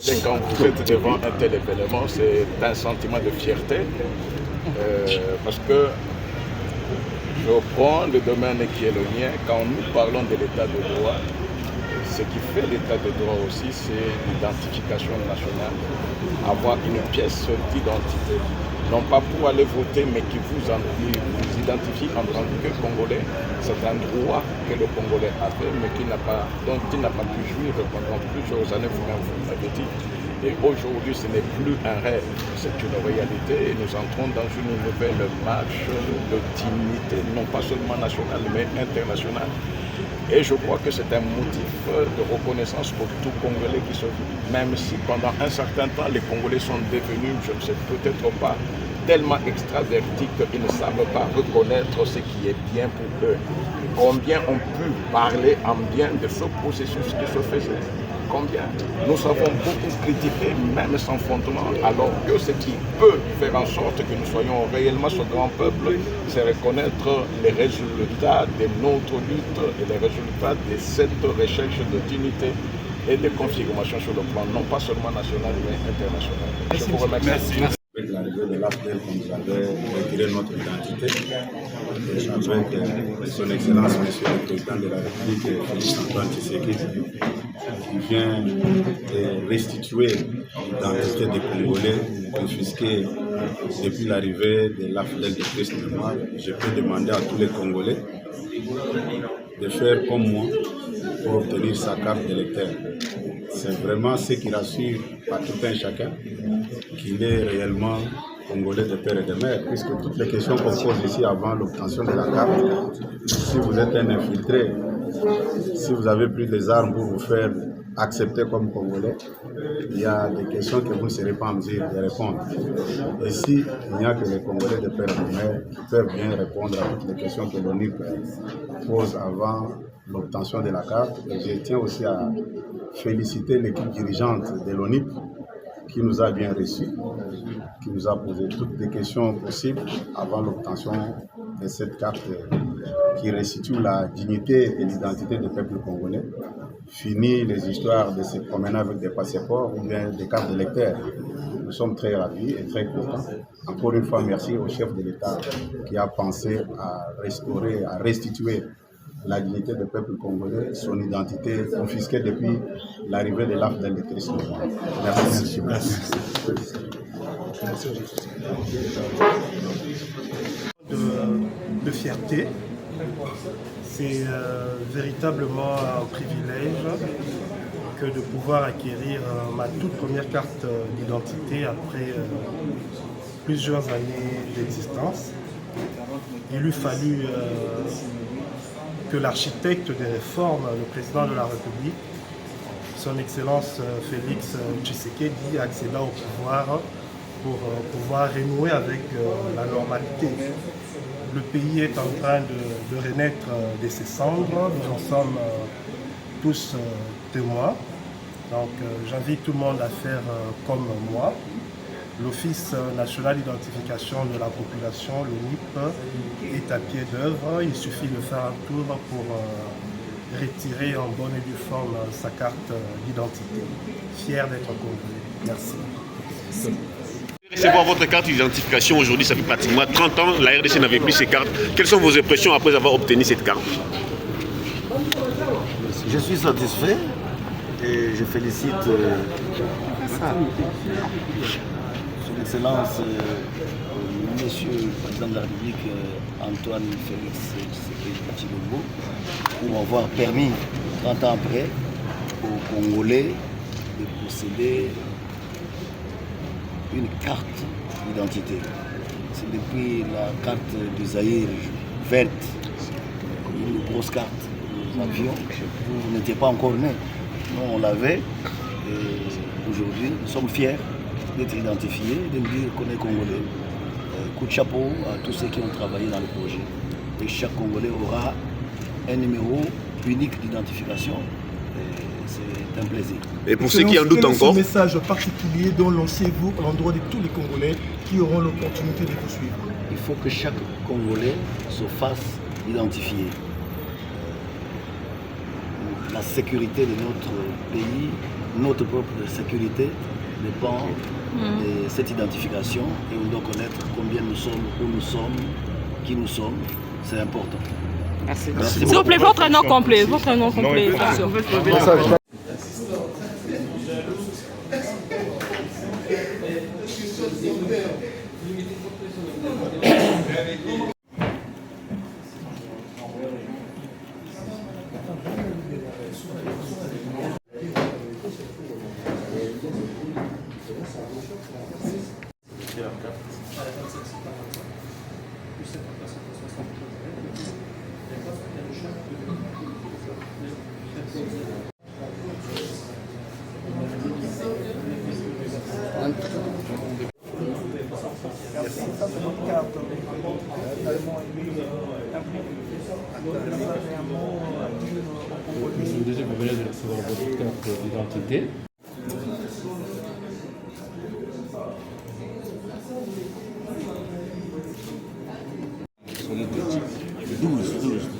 Et quand vous êtes devant un tel événement, c'est un sentiment de fierté parce que je prends le domaine qui est le mien. Quand nous parlons de l'état de droit, ce qui fait l'état de droit aussi, c'est l'identification nationale, avoir une pièce d'identité, non pas pour aller voter, mais qui vous identifie en tant que Congolais. C'est un droit que le Congolais a fait, mais dont il n'a pas pu jouir pendant plusieurs années, vous l'avez dit. Et aujourd'hui, ce n'est plus un rêve, c'est une réalité. Et nous entrons dans une nouvelle marche de dignité, non pas seulement nationale, mais internationale. Et je crois que c'est un motif de reconnaissance pour tout Congolais qui se vit. Même si pendant un certain temps, les Congolais sont devenus, je ne sais peut-être pas, tellement extravertis qu'ils ne savent pas reconnaître ce qui est bien pour eux. Combien ont pu parler en bien de ce processus qui se faisait? Combien nous avons beaucoup critiqué, même sans fondement, alors que ce qui peut faire en sorte que nous soyons réellement ce grand peuple, c'est reconnaître les résultats de notre lutte et les résultats de cette recherche de dignité et de confirmation sur le plan non pas seulement national mais international. Je vous remercie. Merci. Avec l'arrivée de l'AFDEL, qu'on nous avait retiré notre identité, avec son Excellence, Monsieur le Président de la République, Félix Antoine Tshisekedi, qui vient de restituer l'identité des Congolais confisquée depuis l'arrivée de l'AFDEL de Christ Mémoire. Je peux demander à tous les Congolais de faire comme moi pour obtenir sa carte d'électeur. C'est vraiment ce qui rassure à tout un chacun qu'il est réellement Congolais de père et de mère, puisque toutes les questions qu'on pose ici avant l'obtention de la carte, si vous êtes un infiltré, si vous avez pris des armes pour vous faire accepter comme Congolais, il y a des questions que vous ne serez pas en mesure de répondre. Et si il n'y a que les Congolais de père et de mère qui peuvent bien répondre à toutes les questions que l'ONIP pose avant l'obtention de la carte, et je tiens aussi à féliciter l'équipe dirigeante de l'ONIP qui nous a bien reçus, qui nous a posé toutes les questions possibles avant l'obtention de cette carte qui restitue la dignité et l'identité du peuple congolais. Fini les histoires de se promener avec des passeports ou bien des cartes d'électeurs. Nous sommes très ravis et très contents. Encore une fois, merci au chef de l'État qui a pensé à restaurer, à restituer la dignité du peuple congolais, son identité confisquée depuis l'arrivée de l'AFDEL de Christ. Merci. De fierté, c'est véritablement un privilège que de pouvoir acquérir ma toute première carte d'identité après plusieurs années d'existence. Il eût fallu que l'architecte des réformes, le président de la République, son Excellence Félix Tshisekedi, accéda au pouvoir pour pouvoir renouer avec la normalité. Le pays est en train de renaître de ses cendres, nous en sommes tous témoins. Donc j'invite tout le monde à faire comme moi. L'Office national d'identification de la population, l'ONIP, est à pied d'œuvre. Il suffit de faire un tour pour retirer en bonne et due forme sa carte d'identité. Fier d'être congolais. Merci. Recevoir votre carte d'identification aujourd'hui, ça fait pratiquement 30 ans, la RDC n'avait plus ces cartes. Quelles sont vos impressions après avoir obtenu cette carte? Je suis satisfait et je félicite Son Excellence, Monsieur le Président de la République, Antoine Félix Tshisekedi Tshilombo, pour avoir permis, 30 ans après, aux Congolais de posséder une carte d'identité. C'est depuis la carte du Zaïre verte, une grosse carte, nous avions, vous n'étiez pas encore né. Nous on l'avait, et aujourd'hui nous sommes fiers d'être identifiés, de nous dire qu'on est Congolais. Coup de chapeau à tous ceux qui ont travaillé dans le projet. Et chaque Congolais aura un numéro unique d'identification. C'est un plaisir. Et pour ceux qui en doutent encore, quel est ce message particulier dont lancez-vous à l'endroit de tous les Congolais qui auront l'opportunité de vous suivre? Il faut que chaque Congolais se fasse identifier. La sécurité de notre pays notre propre sécurité dépend de cette identification et on doit connaître combien nous sommes, où nous sommes, qui nous sommes. C'est important. Merci. Merci S'il vous plaît, votre nom complet. Votre nom complet. Déjà, vous venez de recevoir votre carte d'identité. beaucoup. 12.